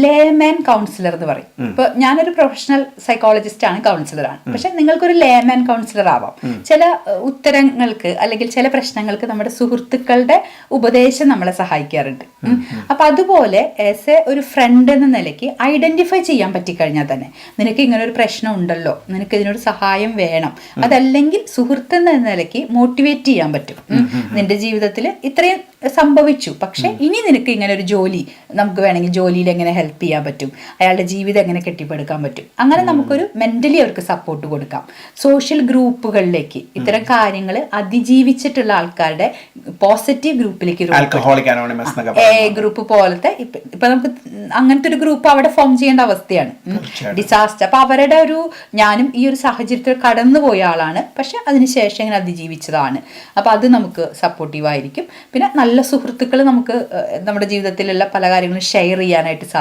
Layman councillor എന്ന് പറയും. ഇപ്പൊ ഞാനൊരു പ്രൊഫഷണൽ സൈക്കോളജിസ്റ്റ് ആണ്, കൗൺസിലറാണ്. പക്ഷെ നിങ്ങൾക്കൊരു ലേമാൻ കൗൺസിലർ ആവാം. ചില ഉത്തരങ്ങൾക്ക് അല്ലെങ്കിൽ ചില പ്രശ്നങ്ങൾക്ക് നമ്മുടെ സുഹൃത്തുക്കളുടെ ഉപദേശം നമ്മളെ സഹായിക്കാറുണ്ട്. അപ്പൊ അതുപോലെ ആസ് എ ഒരു ഫ്രണ്ട് എന്ന നിലയ്ക്ക് ഐഡന്റിഫൈ ചെയ്യാൻ പറ്റിക്കഴിഞ്ഞാൽ തന്നെ നിനക്ക് ഇങ്ങനെ ഒരു പ്രശ്നം ഉണ്ടല്ലോ, നിനക്ക് ഇതിനൊരു സഹായം വേണം, അതല്ലെങ്കിൽ സുഹൃത്ത് എന്ന നിലയ്ക്ക് മോട്ടിവേറ്റ് ചെയ്യാൻ പറ്റും. നിന്റെ ജീവിതത്തിൽ ഇത്രയും സംഭവിച്ചു, പക്ഷെ ഇനി നിനക്ക് ഇങ്ങനെ ഒരു ജോലി, നമുക്ക് വേണമെങ്കിൽ ജോലിയിൽ എങ്ങനെ ഹെൽപ്പ് ചെയ്യാൻ പറ്റും, അയാളുടെ ജീവിതം എങ്ങനെ കെട്ടിപ്പടുക്കാൻ പറ്റും, അങ്ങനെ നമുക്കൊരു മെന്റലി അവർക്ക് സപ്പോർട്ട് കൊടുക്കാം. സോഷ്യൽ ഗ്രൂപ്പുകളിലേക്ക് ഇത്തരം കാര്യങ്ങൾ അതിജീവിച്ചിട്ടുള്ള ആൾക്കാരുടെ പോസിറ്റീവ് ഗ്രൂപ്പിലേക്ക്, ഗ്രൂപ്പ് പോലത്തെ ഇപ്പൊ നമുക്ക് അങ്ങനത്തെ ഒരു ഗ്രൂപ്പ് അവിടെ ഫോം ചെയ്യേണ്ട അവസ്ഥയാണ്. ഡിസാസ്റ്റർ. അപ്പൊ അവരുടെ ഒരു, ഞാനും ഈ ഒരു സാഹചര്യത്തിൽ കടന്നുപോയ ആളാണ്, പക്ഷെ അതിനുശേഷം ഇങ്ങനെ അതിജീവിച്ചതാണ്. അപ്പൊ അത് നമുക്ക് സപ്പോർട്ടീവ് ആയിരിക്കും. പിന്നെ നല്ല സുഹൃത്തുക്കൾ നമുക്ക് നമ്മുടെ ജീവിതത്തിലുള്ള പല കാര്യങ്ങളും ഷെയർ ചെയ്യാനായിട്ട് സാധിക്കും.